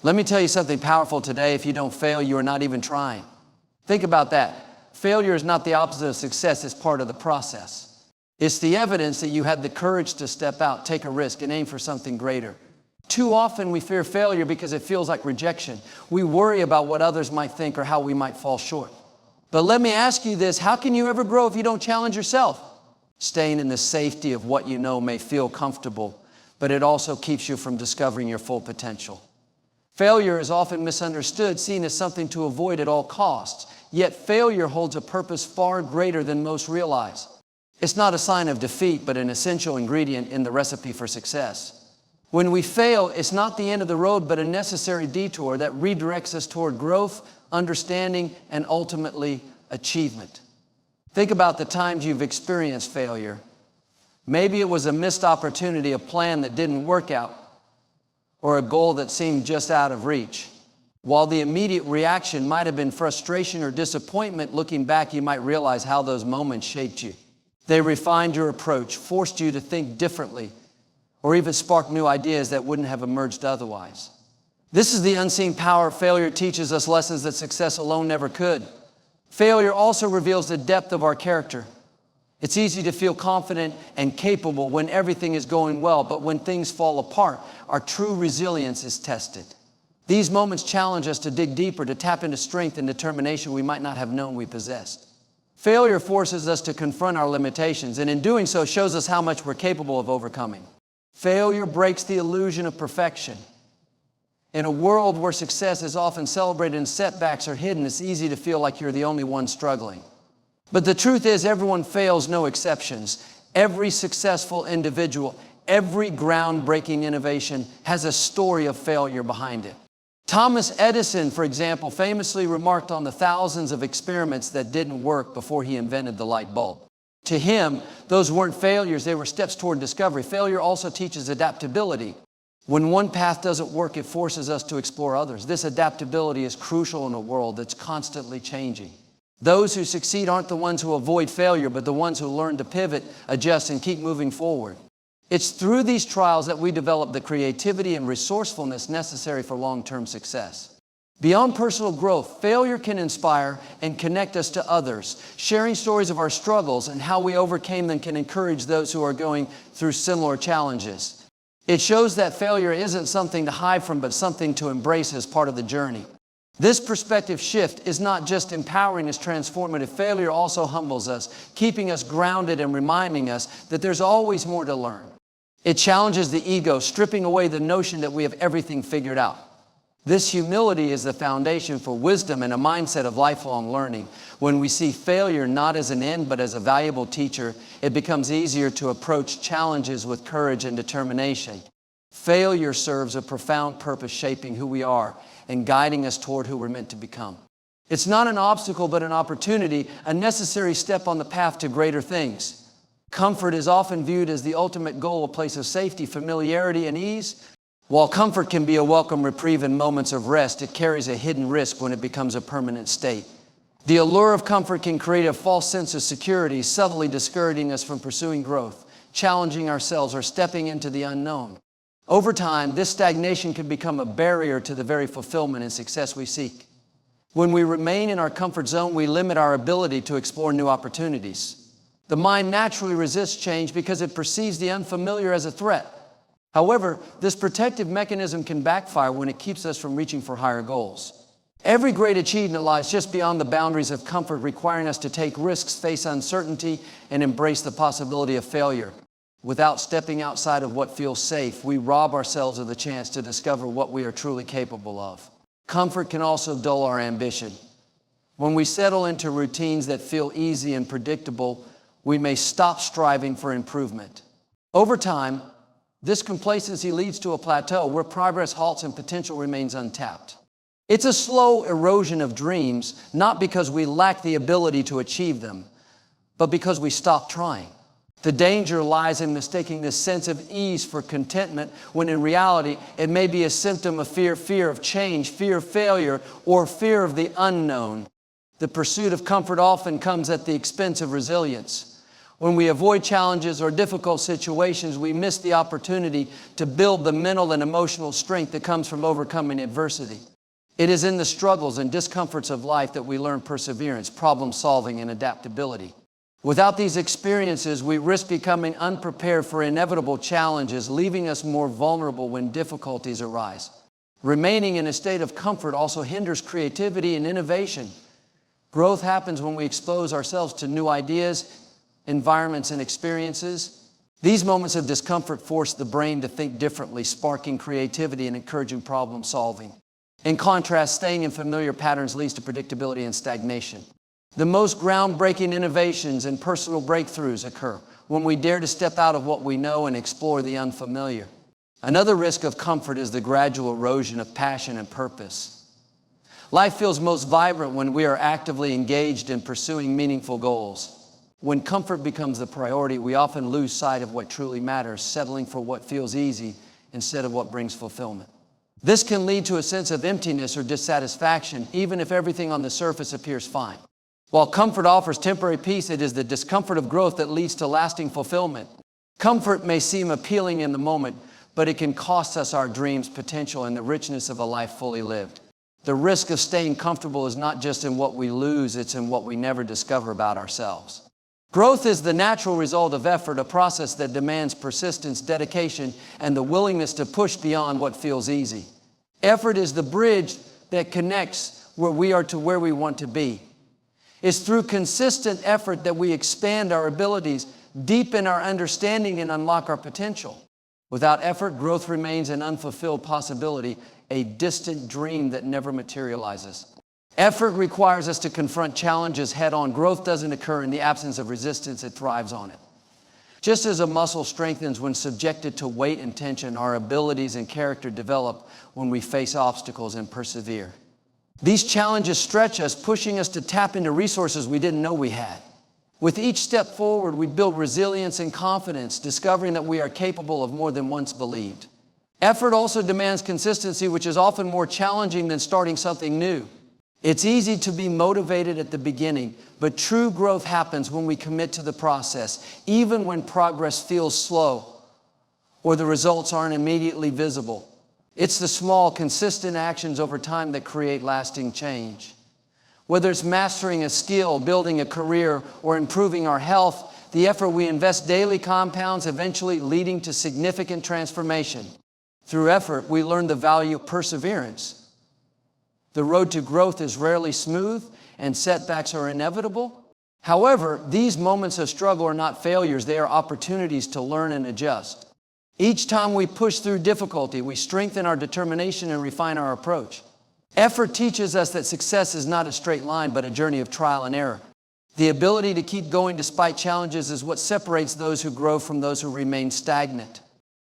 Let me tell you something powerful today. If you don't fail, you are not even trying. Think about that. Failure is not the opposite of success. It's part of the process. It's the evidence that you had the courage to step out, take a risk, and aim for something greater. Too often we fear failure because it feels like rejection. We worry about what others might think or how we might fall short. But let me ask you this, how can you ever grow if you don't challenge yourself? Staying in the safety of what you know may feel comfortable, but it also keeps you from discovering your full potential. Failure is often misunderstood, seen as something to avoid at all costs. Yet failure holds a purpose far greater than most realize. It's not a sign of defeat, but an essential ingredient in the recipe for success. When we fail, it's not the end of the road, but a necessary detour that redirects us toward growth, understanding, and ultimately achievement. Think about the times you've experienced failure. Maybe it was a missed opportunity, a plan that didn't work out, or a goal that seemed just out of reach. While the immediate reaction might have been frustration or disappointment, looking back, you might realize how those moments shaped you. They refined your approach, forced you to think differently, or even sparked new ideas that wouldn't have emerged otherwise. This is the unseen power of failure. It teaches us lessons that success alone never could. Failure also reveals the depth of our character. It's easy to feel confident and capable when everything is going well, but when things fall apart, our true resilience is tested. These moments challenge us to dig deeper, to tap into strength and determination we might not have known we possessed. Failure forces us to confront our limitations, and in doing so shows us how much we're capable of overcoming. Failure breaks the illusion of perfection. In a world where success is often celebrated and setbacks are hidden, it's easy to feel like you're the only one struggling. But the truth is, everyone fails, no exceptions. Every successful individual, every groundbreaking innovation has a story of failure behind it. Thomas Edison, for example, famously remarked on the thousands of experiments that didn't work before he invented the light bulb. To him, those weren't failures, they were steps toward discovery. Failure also teaches adaptability. When one path doesn't work, it forces us to explore others. This adaptability is crucial in a world that's constantly changing. Those who succeed aren't the ones who avoid failure, but the ones who learn to pivot, adjust, and keep moving forward. It's through these trials that we develop the creativity and resourcefulness necessary for long-term success. Beyond personal growth, failure can inspire and connect us to others. Sharing stories of our struggles and how we overcame them can encourage those who are going through similar challenges. It shows that failure isn't something to hide from, but something to embrace as part of the journey. This perspective shift is not just empowering, it's transformative. Failure also humbles us, keeping us grounded and reminding us that there's always more to learn. It challenges the ego, stripping away the notion that we have everything figured out. This humility is the foundation for wisdom and a mindset of lifelong learning. When we see failure not as an end, but as a valuable teacher, it becomes easier to approach challenges with courage and determination. Failure serves a profound purpose, shaping who we are and guiding us toward who we're meant to become. It's not an obstacle, but an opportunity, a necessary step on the path to greater things. Comfort is often viewed as the ultimate goal, a place of safety, familiarity, and ease. While comfort can be a welcome reprieve in moments of rest, it carries a hidden risk when it becomes a permanent state. The allure of comfort can create a false sense of security, subtly discouraging us from pursuing growth, challenging ourselves, or stepping into the unknown. Over time, this stagnation can become a barrier to the very fulfillment and success we seek. When we remain in our comfort zone, we limit our ability to explore new opportunities. The mind naturally resists change because it perceives the unfamiliar as a threat. However, this protective mechanism can backfire when it keeps us from reaching for higher goals. Every great achievement lies just beyond the boundaries of comfort, requiring us to take risks, face uncertainty, and embrace the possibility of failure. Without stepping outside of what feels safe, we rob ourselves of the chance to discover what we are truly capable of. Comfort can also dull our ambition. When we settle into routines that feel easy and predictable, we may stop striving for improvement. Over time, this complacency leads to a plateau where progress halts and potential remains untapped. It's a slow erosion of dreams, not because we lack the ability to achieve them, but because we stop trying. The danger lies in mistaking this sense of ease for contentment, when in reality, it may be a symptom of fear of change, fear of failure, or fear of the unknown. The pursuit of comfort often comes at the expense of resilience. When we avoid challenges or difficult situations, we miss the opportunity to build the mental and emotional strength that comes from overcoming adversity. It is in the struggles and discomforts of life that we learn perseverance, problem solving, and adaptability. Without these experiences, we risk becoming unprepared for inevitable challenges, leaving us more vulnerable when difficulties arise. Remaining in a state of comfort also hinders creativity and innovation. Growth happens when we expose ourselves to new ideas, environments, and experiences. These moments of discomfort force the brain to think differently, sparking creativity and encouraging problem solving. In contrast, staying in familiar patterns leads to predictability and stagnation. The most groundbreaking innovations and personal breakthroughs occur when we dare to step out of what we know and explore the unfamiliar. Another risk of comfort is the gradual erosion of passion and purpose. Life feels most vibrant when we are actively engaged in pursuing meaningful goals. When comfort becomes the priority, we often lose sight of what truly matters, settling for what feels easy instead of what brings fulfillment. This can lead to a sense of emptiness or dissatisfaction, even if everything on the surface appears fine. While comfort offers temporary peace, it is the discomfort of growth that leads to lasting fulfillment. Comfort may seem appealing in the moment, but it can cost us our dreams, potential, and the richness of a life fully lived. The risk of staying comfortable is not just in what we lose, it's in what we never discover about ourselves. Growth is the natural result of effort, a process that demands persistence, dedication, and the willingness to push beyond what feels easy. Effort is the bridge that connects where we are to where we want to be. It's through consistent effort that we expand our abilities, deepen our understanding, and unlock our potential. Without effort, growth remains an unfulfilled possibility, a distant dream that never materializes. Effort requires us to confront challenges head-on. Growth doesn't occur in the absence of resistance, it thrives on it. Just as a muscle strengthens when subjected to weight and tension, our abilities and character develop when we face obstacles and persevere. These challenges stretch us, pushing us to tap into resources we didn't know we had. With each step forward, we build resilience and confidence, discovering that we are capable of more than once believed. Effort also demands consistency, which is often more challenging than starting something new. It's easy to be motivated at the beginning, but true growth happens when we commit to the process, even when progress feels slow or the results aren't immediately visible. It's the small, consistent actions over time that create lasting change. Whether it's mastering a skill, building a career, or improving our health, the effort we invest daily compounds, eventually leading to significant transformation. Through effort, we learn the value of perseverance. The road to growth is rarely smooth, and setbacks are inevitable. However, these moments of struggle are not failures, they are opportunities to learn and adjust. Each time we push through difficulty, we strengthen our determination and refine our approach. Effort teaches us that success is not a straight line, but a journey of trial and error. The ability to keep going despite challenges is what separates those who grow from those who remain stagnant.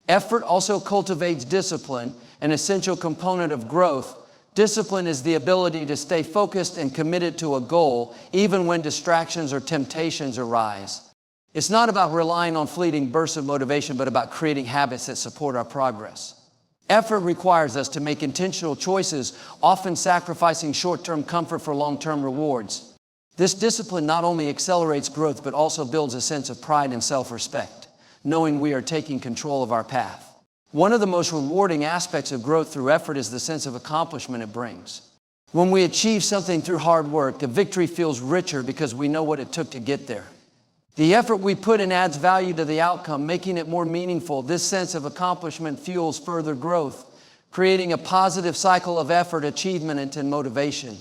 Effort also cultivates discipline, an essential component of growth. Discipline is the ability to stay focused and committed to a goal, even when distractions or temptations arise. It's not about relying on fleeting bursts of motivation, but about creating habits that support our progress. Effort requires us to make intentional choices, often sacrificing short-term comfort for long-term rewards. This discipline not only accelerates growth, but also builds a sense of pride and self-respect, knowing we are taking control of our path. One of the most rewarding aspects of growth through effort is the sense of accomplishment it brings. When we achieve something through hard work, the victory feels richer because we know what it took to get there. The effort we put in adds value to the outcome, making it more meaningful. This sense of accomplishment fuels further growth, creating a positive cycle of effort, achievement, and motivation.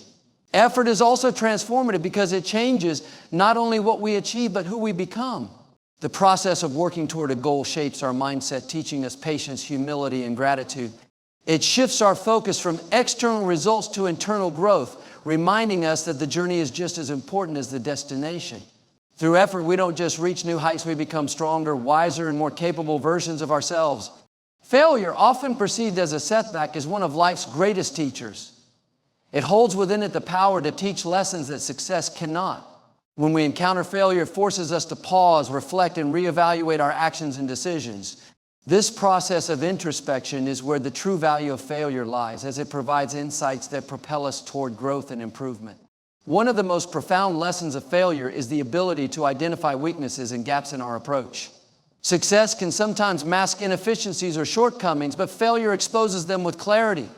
Effort is also transformative because it changes not only what we achieve, but who we become. The process of working toward a goal shapes our mindset, teaching us patience, humility, and gratitude. It shifts our focus from external results to internal growth, reminding us that the journey is just as important as the destination. Through effort, we don't just reach new heights, we become stronger, wiser, and more capable versions of ourselves. Failure, often perceived as a setback, is one of life's greatest teachers. It holds within it the power to teach lessons that success cannot. When we encounter failure, it forces us to pause, reflect, and reevaluate our actions and decisions. This process of introspection is where the true value of failure lies, as it provides insights that propel us toward growth and improvement. One of the most profound lessons of failure is the ability to identify weaknesses and gaps in our approach. Success can sometimes mask inefficiencies or shortcomings, but failure exposes them with clarity.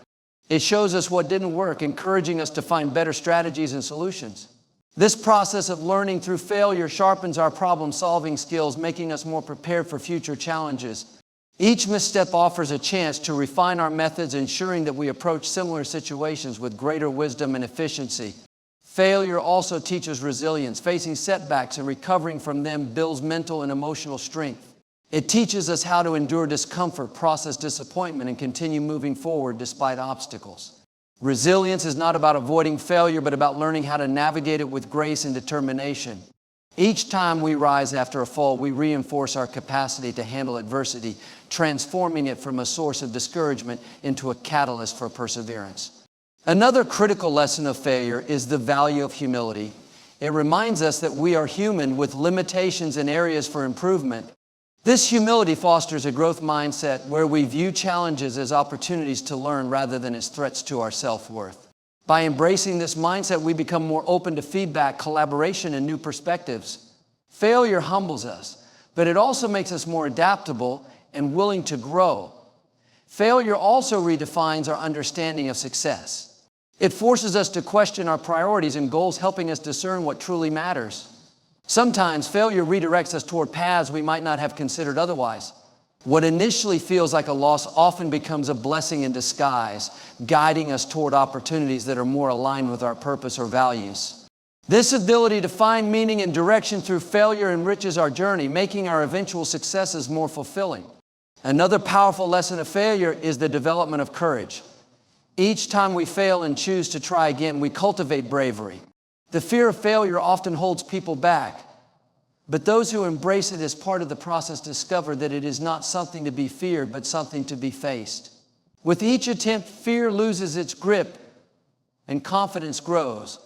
It shows us what didn't work, encouraging us to find better strategies and solutions. This process of learning through failure sharpens our problem-solving skills, making us more prepared for future challenges. Each misstep offers a chance to refine our methods, ensuring that we approach similar situations with greater wisdom and efficiency. Failure also teaches resilience. Facing setbacks and recovering from them builds mental and emotional strength. It teaches us how to endure discomfort, process disappointment, and continue moving forward despite obstacles. Resilience is not about avoiding failure, but about learning how to navigate it with grace and determination. Each time we rise after a fall, we reinforce our capacity to handle adversity, transforming it from a source of discouragement into a catalyst for perseverance. Another critical lesson of failure is the value of humility. It reminds us that we are human with limitations and areas for improvement. This humility fosters a growth mindset where we view challenges as opportunities to learn rather than as threats to our self-worth. By embracing this mindset, we become more open to feedback, collaboration, and new perspectives. Failure humbles us, but it also makes us more adaptable and willing to grow. Failure also redefines our understanding of success. It forces us to question our priorities and goals, helping us discern what truly matters. Sometimes failure redirects us toward paths we might not have considered otherwise. What initially feels like a loss often becomes a blessing in disguise, guiding us toward opportunities that are more aligned with our purpose or values. This ability to find meaning and direction through failure enriches our journey, making our eventual successes more fulfilling. Another powerful lesson of failure is the development of courage. Each time we fail and choose to try again, we cultivate bravery. The fear of failure often holds people back, but those who embrace it as part of the process discover that it is not something to be feared, but something to be faced. With each attempt, fear loses its grip and confidence grows.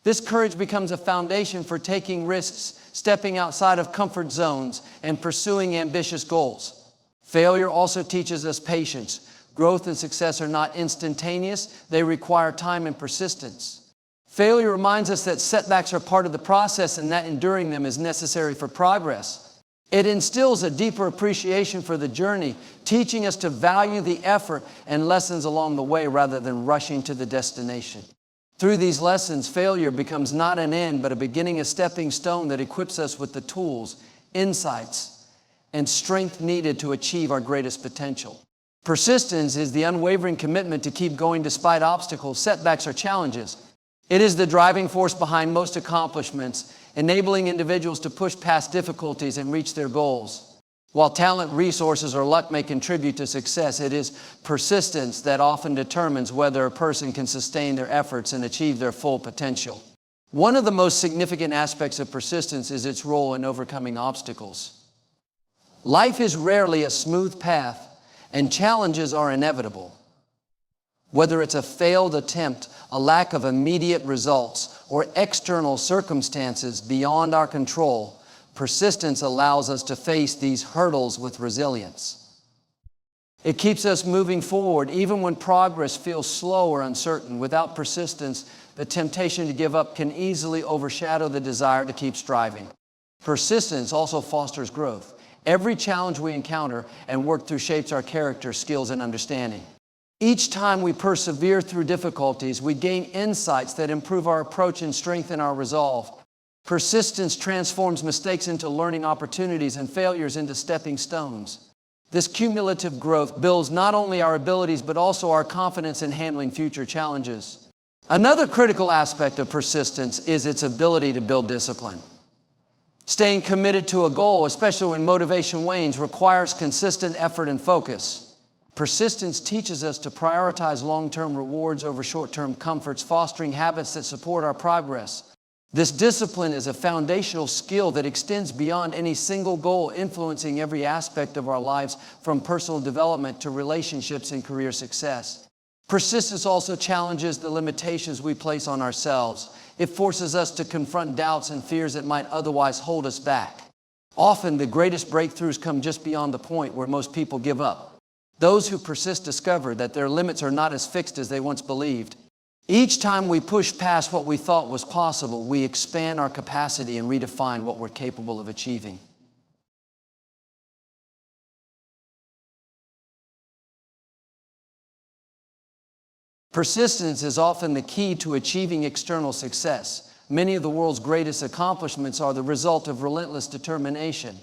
This courage becomes a foundation for taking risks, stepping outside of comfort zones, and pursuing ambitious goals. Failure also teaches us patience. Growth and success are not instantaneous. They require time and persistence. Failure reminds us that setbacks are part of the process and that enduring them is necessary for progress. It instills a deeper appreciation for the journey, teaching us to value the effort and lessons along the way rather than rushing to the destination. Through these lessons, failure becomes not an end, but a beginning, a stepping stone that equips us with the tools, insights, and strength needed to achieve our greatest potential. Persistence is the unwavering commitment to keep going despite obstacles, setbacks, or challenges. It is the driving force behind most accomplishments, enabling individuals to push past difficulties and reach their goals. While talent, resources, or luck may contribute to success, it is persistence that often determines whether a person can sustain their efforts and achieve their full potential. One of the most significant aspects of persistence is its role in overcoming obstacles. Life is rarely a smooth path, and challenges are inevitable. Whether it's a failed attempt, a lack of immediate results, or external circumstances beyond our control, persistence allows us to face these hurdles with resilience. It keeps us moving forward even when progress feels slow or uncertain. Without persistence, the temptation to give up can easily overshadow the desire to keep striving. Persistence also fosters growth. Every challenge we encounter and work through shapes our character, skills, and understanding. Each time we persevere through difficulties, we gain insights that improve our approach and strengthen our resolve. Persistence transforms mistakes into learning opportunities and failures into stepping stones. This cumulative growth builds not only our abilities, but also our confidence in handling future challenges. Another critical aspect of persistence is its ability to build discipline. Staying committed to a goal, especially when motivation wanes, requires consistent effort and focus. Persistence teaches us to prioritize long-term rewards over short-term comforts, fostering habits that support our progress. This discipline is a foundational skill that extends beyond any single goal, influencing every aspect of our lives, from personal development to relationships and career success. Persistence also challenges the limitations we place on ourselves. It forces us to confront doubts and fears that might otherwise hold us back. Often, the greatest breakthroughs come just beyond the point where most people give up. Those who persist discover that their limits are not as fixed as they once believed. Each time we push past what we thought was possible, we expand our capacity and redefine what we're capable of achieving. Persistence is often the key to achieving external success. Many of the world's greatest accomplishments are the result of relentless determination.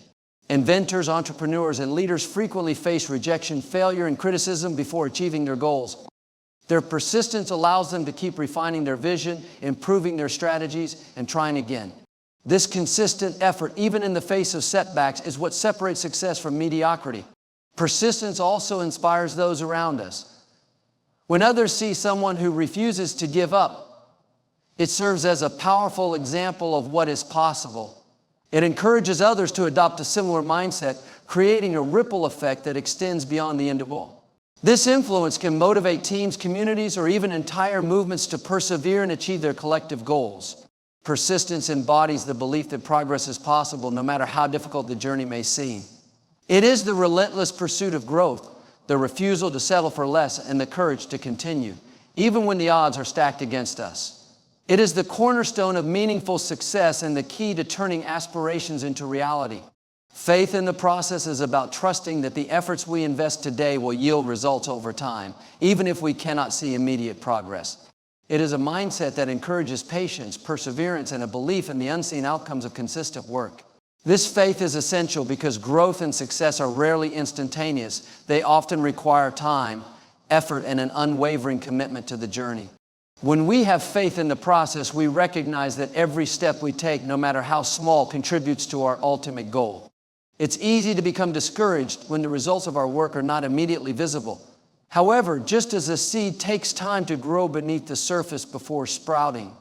Inventors, entrepreneurs, and leaders frequently face rejection, failure, and criticism before achieving their goals. Their persistence allows them to keep refining their vision, improving their strategies, and trying again. This consistent effort, even in the face of setbacks, is what separates success from mediocrity. Persistence also inspires those around us. When others see someone who refuses to give up, it serves as a powerful example of what is possible. It encourages others to adopt a similar mindset, creating a ripple effect that extends beyond the individual. This influence can motivate teams, communities, or even entire movements to persevere and achieve their collective goals. Persistence embodies the belief that progress is possible no matter how difficult the journey may seem. It is the relentless pursuit of growth, the refusal to settle for less, and the courage to continue, even when the odds are stacked against us. It is the cornerstone of meaningful success and the key to turning aspirations into reality. Faith in the process is about trusting that the efforts we invest today will yield results over time, even if we cannot see immediate progress. It is a mindset that encourages patience, perseverance, and a belief in the unseen outcomes of consistent work. This faith is essential because growth and success are rarely instantaneous. They often require time, effort, and an unwavering commitment to the journey. When we have faith in the process, we recognize that every step we take, no matter how small, contributes to our ultimate goal. It's easy to become discouraged when the results of our work are not immediately visible. However, just as a seed takes time to grow beneath the surface before sprouting,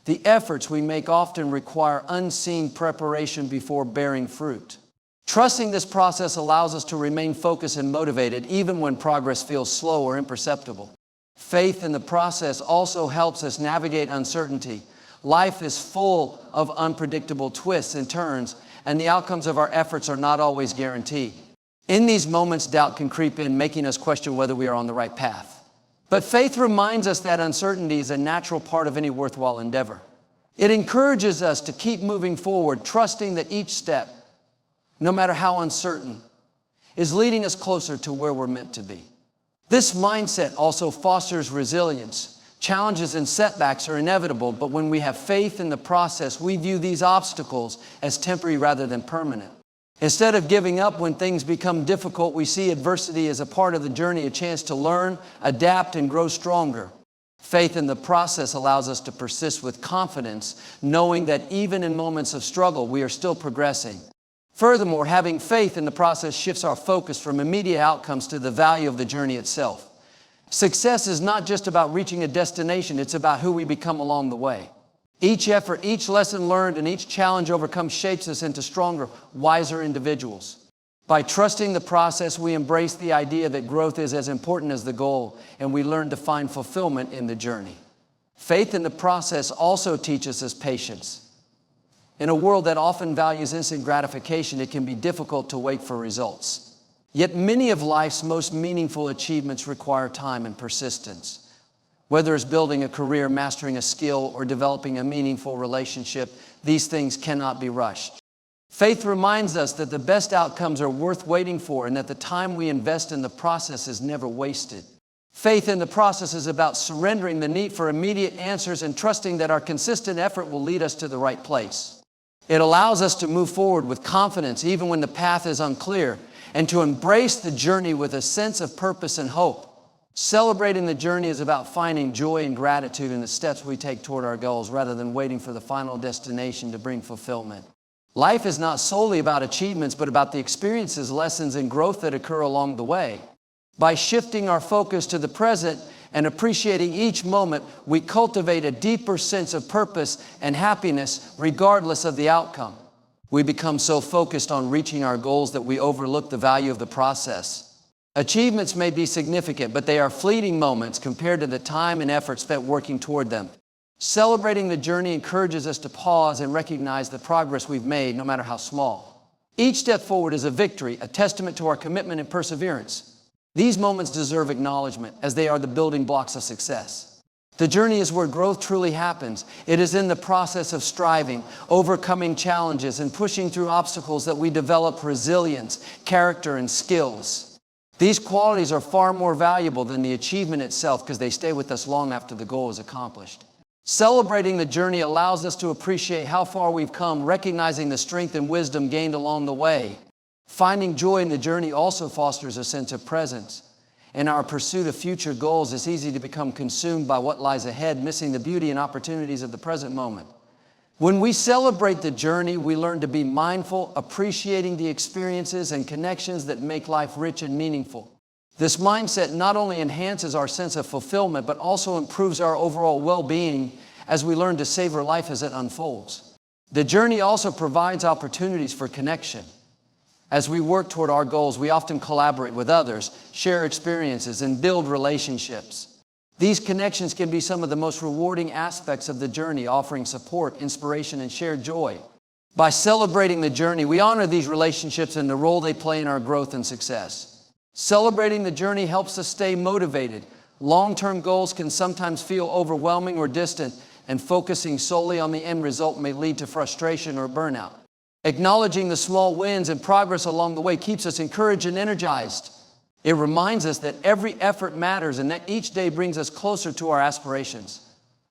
the efforts we make often require unseen preparation before bearing fruit. Trusting this process allows us to remain focused and motivated even when progress feels slow or imperceptible. Faith in the process also helps us navigate uncertainty. Life is full of unpredictable twists and turns, and the outcomes of our efforts are not always guaranteed. In these moments, doubt can creep in, making us question whether we are on the right path. But faith reminds us that uncertainty is a natural part of any worthwhile endeavor. It encourages us to keep moving forward, trusting that each step, no matter how uncertain, is leading us closer to where we're meant to be. This mindset also fosters resilience. Challenges and setbacks are inevitable, but when we have faith in the process, we view these obstacles as temporary rather than permanent. Instead of giving up when things become difficult, we see adversity as a part of the journey, a chance to learn, adapt, and grow stronger. Faith in the process allows us to persist with confidence, knowing that even in moments of struggle, we are still progressing. Furthermore, having faith in the process shifts our focus from immediate outcomes to the value of the journey itself. Success is not just about reaching a destination, it's about who we become along the way. Each effort, each lesson learned, and each challenge overcome shapes us into stronger, wiser individuals. By trusting the process, we embrace the idea that growth is as important as the goal, and we learn to find fulfillment in the journey. Faith in the process also teaches us patience. In a world that often values instant gratification, it can be difficult to wait for results. Yet many of life's most meaningful achievements require time and persistence. Whether it's building a career, mastering a skill, or developing a meaningful relationship, these things cannot be rushed. Faith reminds us that the best outcomes are worth waiting for and that the time we invest in the process is never wasted. Faith in the process is about surrendering the need for immediate answers and trusting that our consistent effort will lead us to the right place. It allows us to move forward with confidence even when the path is unclear, and to embrace the journey with a sense of purpose and hope. Celebrating the journey is about finding joy and gratitude in the steps we take toward our goals rather than waiting for the final destination to bring fulfillment. Life is not solely about achievements, but about the experiences, lessons, and growth that occur along the way. By shifting our focus to the present and appreciating each moment, we cultivate a deeper sense of purpose and happiness regardless of the outcome. We become so focused on reaching our goals that we overlook the value of the process. Achievements may be significant, but they are fleeting moments compared to the time and effort spent working toward them. Celebrating the journey encourages us to pause and recognize the progress we've made, no matter how small. Each step forward is a victory, a testament to our commitment and perseverance. These moments deserve acknowledgement as they are the building blocks of success. The journey is where growth truly happens. It is in the process of striving, overcoming challenges, and pushing through obstacles that we develop resilience, character, and skills. These qualities are far more valuable than the achievement itself because they stay with us long after the goal is accomplished. Celebrating the journey allows us to appreciate how far we've come, recognizing the strength and wisdom gained along the way. Finding joy in the journey also fosters a sense of presence. In our pursuit of future goals, it's easy to become consumed by what lies ahead, missing the beauty and opportunities of the present moment. When we celebrate the journey, we learn to be mindful, appreciating the experiences and connections that make life rich and meaningful. This mindset not only enhances our sense of fulfillment, but also improves our overall well-being as we learn to savor life as it unfolds. The journey also provides opportunities for connection. As we work toward our goals, we often collaborate with others, share experiences, and build relationships. These connections can be some of the most rewarding aspects of the journey, offering support, inspiration, and shared joy. By celebrating the journey, we honor these relationships and the role they play in our growth and success. Celebrating the journey helps us stay motivated. Long-term goals can sometimes feel overwhelming or distant, and focusing solely on the end result may lead to frustration or burnout. Acknowledging the small wins and progress along the way keeps us encouraged and energized. It reminds us that every effort matters and that each day brings us closer to our aspirations.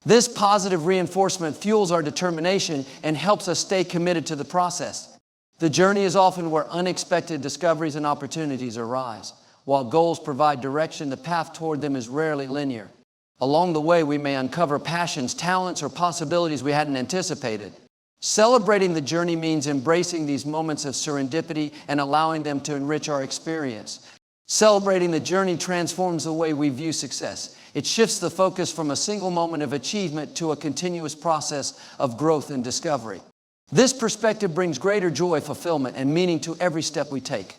This positive reinforcement fuels our determination and helps us stay committed to the process. The journey is often where unexpected discoveries and opportunities arise. While goals provide direction, the path toward them is rarely linear. Along the way, we may uncover passions, talents, or possibilities we hadn't anticipated. Celebrating the journey means embracing these moments of serendipity and allowing them to enrich our experience. Celebrating the journey transforms the way we view success. It shifts the focus from a single moment of achievement to a continuous process of growth and discovery. This perspective brings greater joy, fulfillment, and meaning to every step we take.